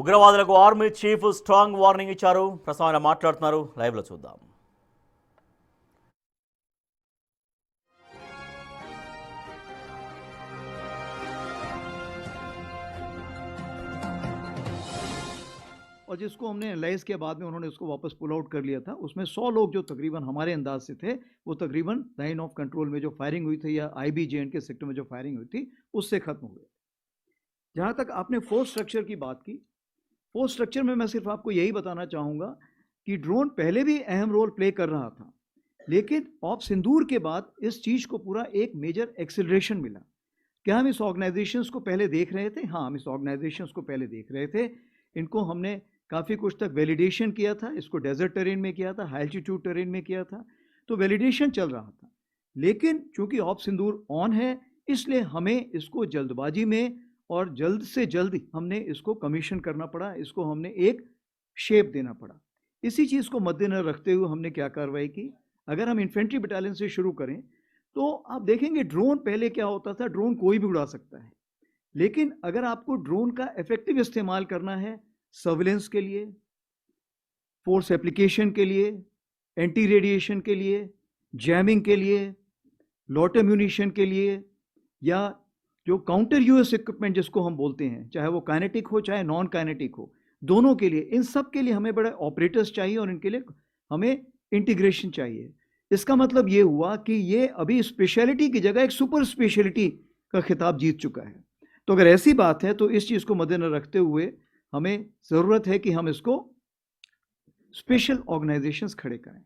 ఉగ్రవాదులకు army chief strong warning ఇచ్చారు. ప్రస్తుతం ఆయన మాట్లాడుతున్నారు. లైవ్లో చూద్దాం. और जिसको हमने एनालाइज किया बाद में उन्होंने उसको वापस पुल आउट कर लिया था, उसमें 100 लोग जो तकरीबन हमारे अंदाज से थे, वो तकरीबन लाइन ऑफ कंट्रोल में जो फायरिंग हुई थी या IBJN के सेक्टर में जो फायरिंग हुई थी उससे खत्म हुए। जहाँ तक आपने फोर्स स्ट्रक्चर की बात की, फोर्स स्ट्रक्चर में मैं सिर्फ आपको यही बताना चाहूँगा कि ड्रोन पहले भी अहम रोल प्ले कर रहा था, लेकिन ऑप सिंदूर के बाद इस चीज़ को पूरा एक मेजर एक्सेलरेशन मिला। क्या हम इस ऑर्गेनाइजेशंस को पहले देख रहे थे? हाँ, हम इस ऑर्गेनाइजेशंस को पहले देख रहे थे। इनको हमने काफ़ी कुछ तक वैलिडेशन किया था, इसको डेजर्ट टेरेन में किया था, हाई एल्टीट्यूड टेरेन में किया था, तो वैलिडेशन चल रहा था। लेकिन चूंकि ऑप सिंदूर ऑन है, इसलिए हमें इसको जल्दबाजी में और जल्द से जल्द हमने इसको कमीशन करना पड़ा, इसको हमने एक शेप देना पड़ा। इसी चीज़ को मद्देनजर रखते हुए हमने क्या कार्रवाई की, अगर हम इन्फेंट्री बटालियन से शुरू करें तो आप देखेंगे ड्रोन पहले क्या होता था, ड्रोन कोई भी उड़ा सकता है, लेकिन अगर आपको ड्रोन का इफेक्टिव इस्तेमाल करना है सर्विलेंस के लिए, फोर्स एप्लीकेशन के लिए, एंटी रेडिएशन के लिए, जैमिंग के लिए, लॉट एम्यूनिशन के लिए, या जो काउंटर यूएस इक्विपमेंट जिसको हम बोलते हैं, चाहे वो काइनेटिक हो चाहे नॉन काइनेटिक हो, दोनों के लिए, इन सब के लिए हमें बड़े ऑपरेटर्स चाहिए और इनके लिए हमें इंटीग्रेशन चाहिए। इसका मतलब ये हुआ कि ये अभी स्पेशलिटी की जगह एक सुपर स्पेशलिटी का खिताब जीत चुका है। तो अगर ऐसी बात है तो इस चीज़ को मद्देनजर रखते हुए हमें ज़रूरत है कि हम इसको स्पेशल ऑर्गेनाइजेशंस खड़े करें।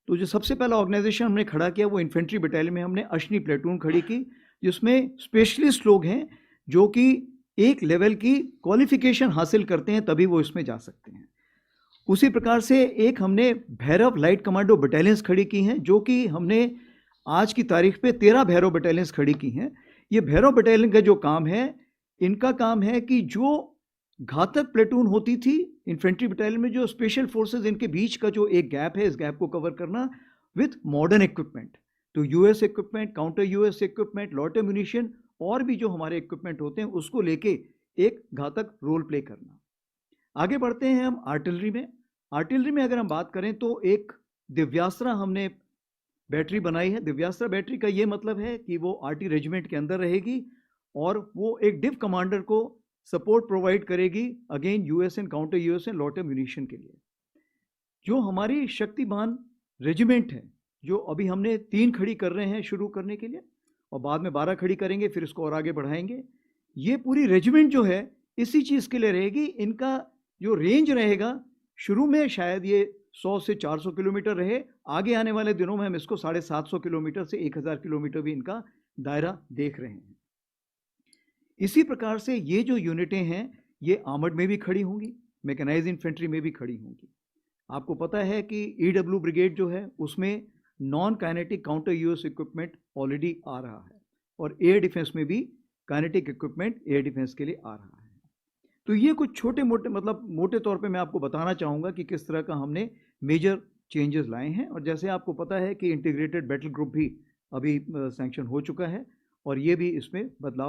तो जो सबसे पहला ऑर्गेनाइजेशन हमने खड़ा किया वो इन्फेंट्री बटालियन में हमने अश्नी प्लेटून खड़ी की, जिसमें स्पेशलिस्ट लोग हैं जो कि एक लेवल की क्वालिफिकेशन हासिल करते हैं, तभी वो इसमें जा सकते हैं। उसी प्रकार से एक हमने भैरव लाइट कमांडो बटालियंस खड़ी की हैं, जो कि हमने आज की तारीख पे 13 भैरव बटालियंस खड़ी की हैं। ये भैरव बटालियन का जो काम है, इनका काम है कि जो घातक प्लेटून होती थी इन्फेंट्री बटालियन में, जो स्पेशल फोर्सेस, इनके बीच का जो एक गैप है, इस गैप को कवर करना विथ मॉडर्न इक्विपमेंट। तो US equipment, counter US equipment, lot ammunition और भी जो हमारे इक्विपमेंट होते हैं उसको लेके एक घातक रोल प्ले करना। आगे बढ़ते हैं हम आर्टिलरी में। आर्टिलरी में अगर हम बात करें तो एक दिव्यास्त्रा हमने बैटरी बनाई है। दिव्यास्त्रा बैटरी का ये मतलब है कि वो आरटी रेजिमेंट के अंदर रहेगी और वो एक डिव कमांडर को सपोर्ट प्रोवाइड करेगी again US and counter US and lot ammunition के लिए। जो हमारी शक्तिमान रेजिमेंट है, जो अभी हमने 3 खड़ी कर रहे हैं शुरू करने के लिए, और बाद में 12 खड़ी करेंगे, फिर इसको और आगे बढ़ाएंगे। ये पूरी रेजिमेंट जो है इसी चीज़ के लिए रहेगी। इनका जो रेंज रहेगा, शुरू में शायद ये 100 से 400 किलोमीटर रहे, आगे आने वाले दिनों में हम इसको 750 किलोमीटर से 1000 किलोमीटर भी इनका दायरा देख रहे हैं। इसी प्रकार से ये जो यूनिटें हैं ये आर्मर्ड में भी खड़ी होंगी, मैकेनाइज्ड इन्फेंट्री में भी खड़ी होंगी। आपको पता है कि ईडब्ल्यू ब्रिगेड जो है उसमें non kinetic counter US equipment already आ रहा है, और एयर डिफेंस में भी काइनेटिक इक्विपमेंट एयर डिफेंस के लिए आ रहा है। तो ये कुछ छोटे मोटे, मतलब मोटे तौर पे मैं आपको बताना चाहूँगा कि किस तरह का हमने मेजर चेंजेस लाए हैं। और जैसे आपको पता है कि इंटीग्रेटेड बैटल ग्रुप भी अभी सैंक्शन हो चुका है, और ये भी इसमें बदलाव